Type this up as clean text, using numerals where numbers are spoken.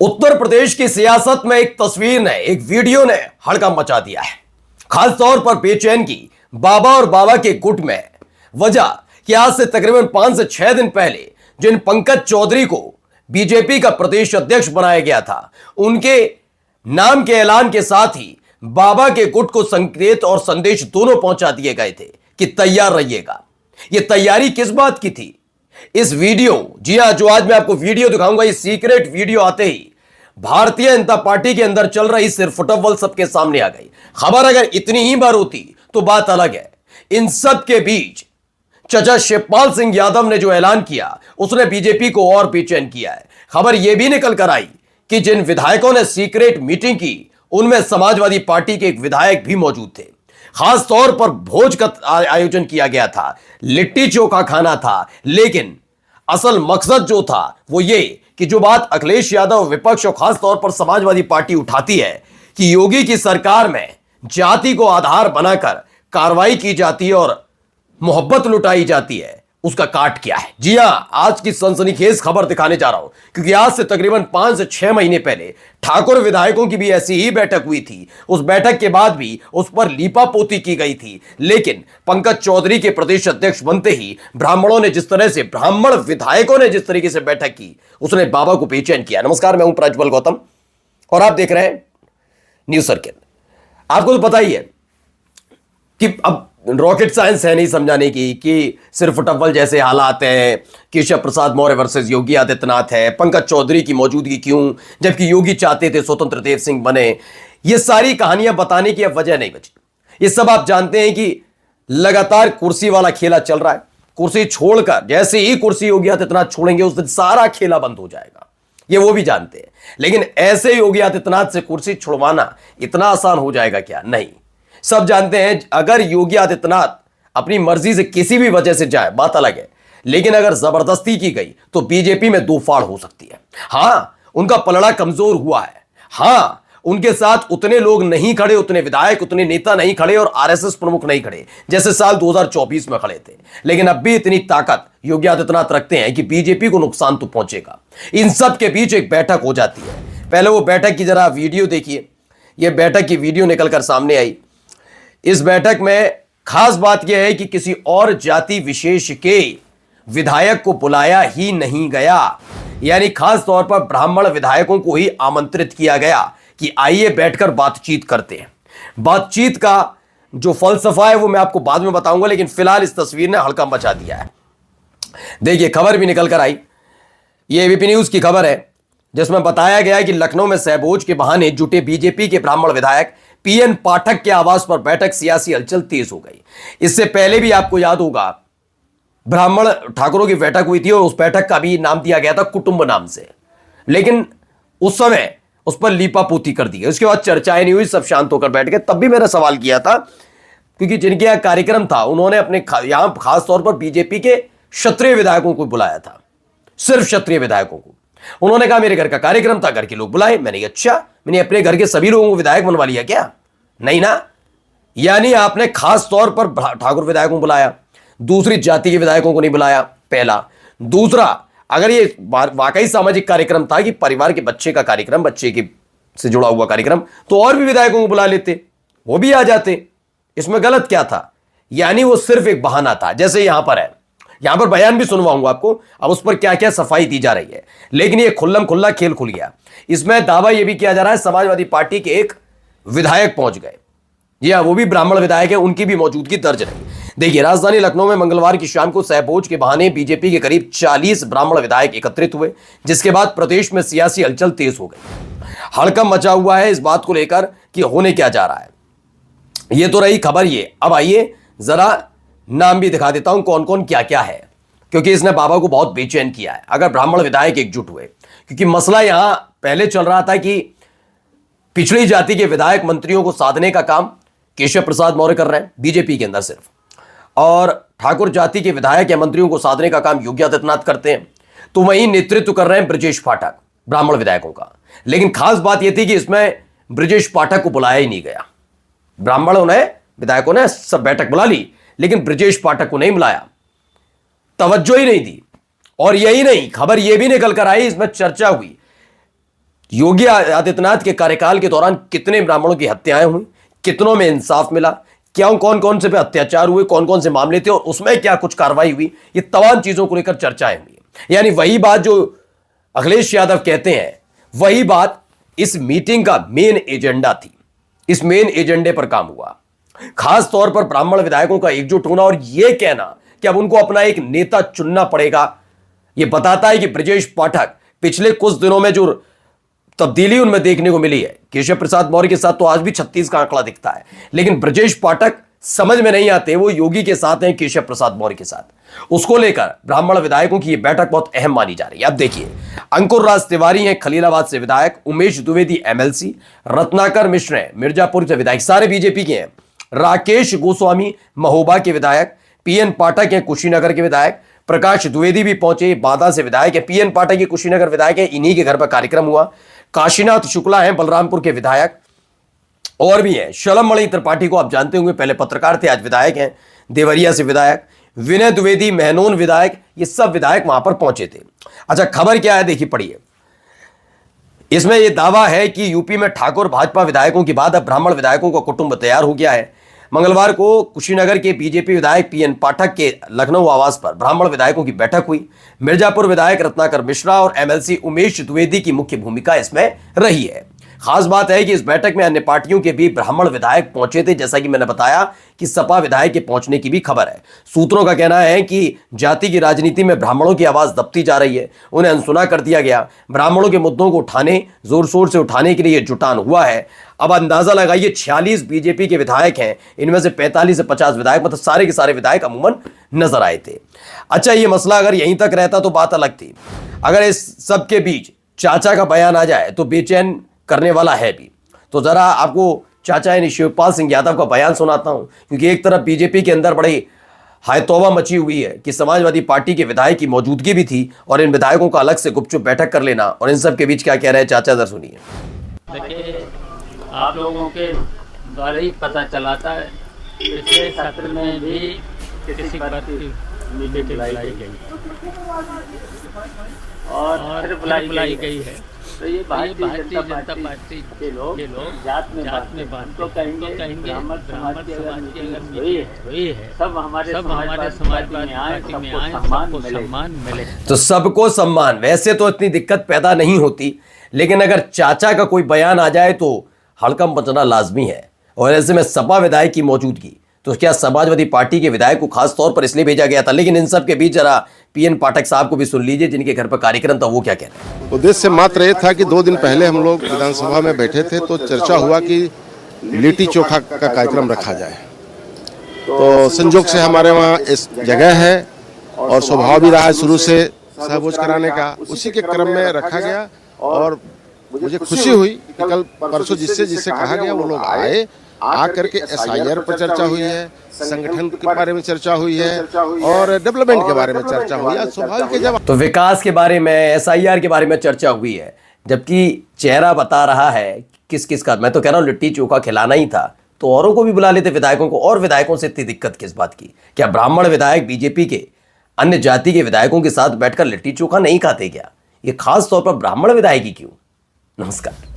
उत्तर प्रदेश की सियासत में एक तस्वीर ने, एक वीडियो ने हड़कंप मचा दिया है। खास तौर पर बेचैनगी बाबा और बाबा के गुट में। वजह कि आज से तकरीबन 5 से 6 दिन पहले जिन पंकज चौधरी को बीजेपी का प्रदेश अध्यक्ष बनाया गया था, उनके नाम के ऐलान के साथ ही बाबा के गुट को संकेत और संदेश दोनों पहुंचा दिए गए थे कि तैयार रहिएगा। यह तैयारी किस बात की थी? इस वीडियो, जी हां, जो आज मैं आपको वीडियो दिखाऊंगा, ये सीक्रेट वीडियो आते ही भारतीय जनता पार्टी के अंदर चल रही सिरफुटअव्वल सबके सामने आ गई। खबर अगर इतनी ही बार होती तो बात अलग है। इन सब के बीच चाचा शिवपाल सिंह यादव ने जो ऐलान किया, उसने बीजेपी को और बेचैन किया है। खबर यह भी निकल कर आई कि जिन विधायकों ने सीक्रेट मीटिंग की, उनमें समाजवादी पार्टी के एक विधायक भी मौजूद थे। खास तौर पर भोज का आयोजन किया गया था, लिट्टी चोखा खाना था, लेकिन असल मकसद जो था वो ये कि जो बात अखिलेश यादव, विपक्ष और खास तौर पर समाजवादी पार्टी उठाती है कि योगी की सरकार में जाति को आधार बनाकर कार्रवाई की जाती है और मोहब्बत लुटाई जाती है, उसका काट क्या है। जी हां, आज की सनसनीखेज खबर दिखाने जा रहा हूं, क्योंकि आज से तकरीबन 5 से 6 महीने पहले ठाकुर विधायकों की भी ऐसी ही बैठक हुई थी। उस बैठक के बाद भी उस पर लीपापोती की गई थी, लेकिन पंकज चौधरी के प्रदेश अध्यक्ष बनते ही ब्राह्मणों ने जिस तरह से, ब्राह्मण विधायकों ने जिस तरीके से बैठक की, उसने बाबा को बेचैन किया। नमस्कार, मैं हूं प्रज्वल गौतम और आप देख रहे हैं न्यूज सर्किल। आपको तो पता ही है कि अब रॉकेट साइंस है नहीं समझाने की कि सिरफुटअव्वल जैसे हालात हैं, केशव प्रसाद मौर्य वर्सेस योगी आदित्यनाथ है, पंकज चौधरी की मौजूदगी क्यों, जबकि योगी चाहते थे स्वतंत्र देव सिंह बने। ये सारी कहानियां बताने की अब वजह नहीं बची। ये सब आप जानते हैं कि लगातार कुर्सी वाला खेला चल रहा है। कुर्सी छोड़कर, जैसे ही कुर्सी योगी आदित्यनाथ छोड़ेंगे, उस दिन सारा खेला बंद हो जाएगा, ये वो भी जानते हैं। लेकिन ऐसे योगी आदित्यनाथ से कुर्सी छुड़वाना इतना आसान हो जाएगा क्या? नहीं। सब जानते हैं अगर योगी आदित्यनाथ अपनी मर्जी से किसी भी वजह से जाए, बात अलग है, लेकिन अगर जबरदस्ती की गई तो बीजेपी में दो फाड़ हो सकती है। हां, उनका पलड़ा कमजोर हुआ है। हां, उनके साथ उतने लोग नहीं खड़े, उतने विधायक, उतने नेता नहीं खड़े और आरएसएस प्रमुख नहीं खड़े जैसे साल 2024 में खड़े थे। लेकिन अब भी इतनी ताकत योगी आदित्यनाथ रखते हैं कि बीजेपी को नुकसान तो पहुंचेगा। इन सब के बीच एक बैठक हो जाती है। पहले वो बैठक की जरा वीडियो देखिए। यह बैठक की वीडियो निकलकर सामने आई। इस बैठक में खास बात यह है कि किसी और जाति विशेष के विधायक को बुलाया ही नहीं गया, यानी खास तौर पर ब्राह्मण विधायकों को ही आमंत्रित किया गया कि आइए बैठकर बातचीत करते हैं। बातचीत का जो फलसफा है वो मैं आपको बाद में बताऊंगा, लेकिन फिलहाल इस तस्वीर ने हड़कंप मचा दिया है। देखिए, खबर भी निकल कर आई। ये एबीपी न्यूज की खबर है, जिसमें बताया गया है कि लखनऊ में सहभोज के बहाने जुटे बीजेपी के ब्राह्मण विधायक पीएन पाठक के आवास पर बैठक, सियासी हलचल तेज हो गई। इससे पहले भी आपको याद होगा, ब्राह्मण ठाकुरों की बैठक हुई थी और उस बैठक का भी नाम दिया गया था कुटुंब नाम से, लेकिन उस समय उस पर लीपापोती कर दी गई। उसके बाद चर्चाएं नहीं हुई, सब शांत होकर बैठ गए। तब भी मैंने सवाल किया था, क्योंकि जिनके यहां कार्यक्रम था उन्होंने अपने यहां खास तौर पर बीजेपी के क्षत्रिय विधायकों को बुलाया था, सिर्फ क्षत्रिय विधायकों को। उन्होंने कहा मेरे घर का कार्यक्रम था, घर के लोग बुलाए। मैंने कहा अच्छा, मैंने अपने घर के सभी लोगों को विधायक बनवा लिया क्या? नहीं ना। यानी आपने खास तौर पर ठाकुर विधायकों को बुलाया, दूसरी जाति के विधायकों को नहीं बुलाया, पहला। दूसरा, अगर ये वाकई सामाजिक कार्यक्रम था कि परिवार के बच्चे का कार्यक्रम, बच्चे के से जुड़ा हुआ कार्यक्रम, तो और भी विधायकों को बुला लेते, वो भी आ जाते। इसमें गलत क्या था? यानी वो सिर्फ एक बहाना था। जैसे यहां पर है, यहां पर बयान भी सुनवाऊंगा आपको, अब उस पर क्या क्या सफाई दी जा रही है, लेकिन ये खुल्लम खुल्ला खेल खुल गया। इसमें दावा यह भी किया जा रहा है समाजवादी पार्टी के एक विधायक पहुंच गए। जी हां, वो भी ब्राह्मण विधायक है, उनकी भी मौजूदगी दर्ज रही। देखिए, राजधानी लखनऊ में मंगलवार की शाम को सहभोज के बहाने बीजेपी के करीब 40 ब्राह्मण विधायक एकत्रित हुए, जिसके बाद प्रदेश में सियासी हलचल तेज हो गई। हड़कंप मचा हुआ है इस बात को लेकर कि होने क्या जा रहा है। यह तो रही खबर। ये अब आइए जरा नाम भी दिखा देता हूं कौन कौन क्या क्या है, क्योंकि इसने बाबा को बहुत बेचैन किया है अगर ब्राह्मण विधायक एकजुट हुए। क्योंकि मसला यहां पहले चल रहा था कि पिछड़ी जाति के विधायक मंत्रियों को साधने का काम केशव प्रसाद मौर्य कर रहे हैं बीजेपी के अंदर सिर्फ, और ठाकुर जाति के विधायक या मंत्रियों को साधने का काम योगी आदित्यनाथ करते हैं। तो वहीं नेतृत्व कर रहे हैं ब्रजेश पाठक ब्राह्मण विधायकों का। लेकिन खास बात यह थी कि इसमें ब्रजेश पाठक को बुलाया ही नहीं गया। ब्राह्मणों ने, विधायकों ने सब बैठक बुला ली, लेकिन ब्रजेश पाठक को नहीं बुलाया, तवज्जो ही नहीं दी। और यही नहीं, खबर यह भी निकल कर आई, इसमें चर्चा हुई योगी आदित्यनाथ के कार्यकाल के दौरान कितने ब्राह्मणों की हत्याएं हुई, कितनों में इंसाफ मिला, क्या कौन कौन से पे अत्याचार हुए, कौन कौन से मामले थे और उसमें क्या कुछ कार्रवाई हुई, ये तमाम चीजों को लेकर चर्चाएं हुई। यानी वही बात जो अखिलेश यादव कहते हैं, वही बात इस मीटिंग का मेन एजेंडा थी। इस मेन एजेंडे पर काम हुआ, खास तौर पर ब्राह्मण विधायकों का एकजुट होना और यह कहना कि अब उनको अपना एक नेता चुनना पड़ेगा। यह बताता है कि ब्रजेश पाठक पिछले कुछ दिनों में जो तब्दीली उनमें देखने को मिली है, केशव प्रसाद मौर्य के साथ तो आज भी 36 का आंकड़ा दिखता है, लेकिन ब्रजेश पाठक समझ में नहीं आते, वो योगी के साथ हैं, केशव प्रसाद मौर्य के साथ। उसको लेकर ब्राह्मण विधायकों की यह बैठक बहुत अहम मानी जा रही है। अब देखिए, अंकुर राज तिवारी हैं खलीलाबाद से विधायक, उमेश द्विवेदी एमएलसी, रत्नाकर मिश्र हैं मिर्जापुर से विधायक, सारे बीजेपी के हैं, राकेश गोस्वामी महोबा के विधायक, पीएन पाठक हैं कुशीनगर के विधायक, प्रकाश द्विवेदी भी पहुंचे, बांदा से विधायक है, पीएन पाठक ये कुशीनगर विधायक है, इन्हीं के घर पर कार्यक्रम हुआ। काशीनाथ शुक्ला हैं बलरामपुर के विधायक, और भी हैं शलम मणि त्रिपाठी को आप जानते होंगे, पहले पत्रकार थे आज विधायक हैं, देवरिया से विधायक, विनय द्विवेदी महनून विधायक, ये सब विधायक वहां पर पहुंचे थे। अच्छा, खबर क्या है देखिए, पढ़िए। इसमें यह दावा है कि यूपी में ठाकुर भाजपा विधायकों के बाद अब ब्राह्मण विधायकों का कुटुंब तैयार हो गया है। मंगलवार को कुशीनगर के बीजेपी विधायक पीएन पाठक के लखनऊ आवास पर ब्राह्मण विधायकों की बैठक हुई। मिर्जापुर विधायक रत्नाकर मिश्रा और एमएलसी उमेश द्विवेदी की मुख्य भूमिका इसमें रही है। खास बात है कि इस बैठक में अन्य पार्टियों के भी ब्राह्मण विधायक पहुंचे थे, जैसा कि मैंने बताया कि सपा विधायक के पहुंचने की भी खबर है। सूत्रों का कहना है कि जाति की राजनीति में ब्राह्मणों की आवाज दबती जा रही है, उन्हें अनसुना कर दिया गया। ब्राह्मणों के मुद्दों को उठाने, जोर शोर से उठाने के लिए जुटान हुआ है। अब अंदाजा लगाइए, 46 बीजेपी के विधायक हैं, इनमें से 45 से 50 विधायक, मतलब सारे के सारे विधायक अमूमन नजर आए थे। अच्छा, ये मसला अगर यहीं तक रहता तो बात अलग थी। अगर इस सब के बीच चाचा का बयान आ जाए तो बेचैन करने वाला है भी। तो जरा आपको चाचा यानी शिवपाल सिंह यादव का बयान सुनाता हूं, क्योंकि एक तरफ बीजेपी के अंदर बड़ी हाय तौबा मची हुई है कि समाजवादी पार्टी के विधायक की मौजूदगी भी थी और इन विधायकों का अलग से गुपचुप बैठक कर लेना, और इन सब के बीच क्या कह रहे हैं चाचा, जरा सुनिए। देखिए, आप लोगों के द्वारा ही पता चला था, पिछले सत्र में भी किसी बात की मीटिंग बुलाई गई और फिर बुलाई गई है। तो ये भारतीय जनता पार्टी के लोग जात में बात तो कहेंगे ब्राह्मण समाज की अगर हुई है, सब हमारे समाज में आए, सबको सम्मान मिले। तो सबको सम्मान, वैसे तो इतनी दिक्कत पैदा नहीं होती, लेकिन अगर चाचा का कोई बयान आ जाए तो हड़कंप मचना लाजमी है। और ऐसे में सपा विधायक की मौजूदगी, तो क्या समाजवादी पार्टी के विधायक को खास तौर पर इसलिए भेजा गया था। लेकिन इन सब के बीच जरा पीएन पाठक साहब को भी सुन लीजिए, जिनके घर पर कार्यक्रम था, वो क्या कह रहे हैं। उद्देश्य मात्र ये था कि 2 दिन पहले हम लोग विधानसभा में बैठे थे, तो चर्चा हुआ कि लिट्टी चोखा का कार्यक्रम रखा जाए। तो संजोग से हमारे वहाँ इस जगह है और स्वभाव भी रहा है शुरू से सहभोज कराने का, उसी के क्रम में रखा गया। और मुझे खुशी हुई कि कल परसों जिससे कहा गया वो लोग आए, आकर के एसआईआर पर चर्चा हुई है, संगठन के बारे में चर्चा हुई है और डेवलपमेंट के बारे में चर्चा हुई है। स्वाभाविक है जब तो विकास के बारे में, एसआईआर के बारे में चर्चा हुई है, जबकि चेहरा बता रहा है किस किस का। मैं तो कह रहा हूँ लिट्टी चोखा खिलाना ही था तो औरों को भी बुला लेते, विधायकों को, और विधायकों से इतनी दिक्कत किस बात की। क्या ब्राह्मण विधायक बीजेपी के अन्य जाति के विधायकों के साथ बैठकर लिट्टी चोखा नहीं खाते क्या? ये खास तौर पर ब्राह्मण विधायक ही क्यों? नमस्कार।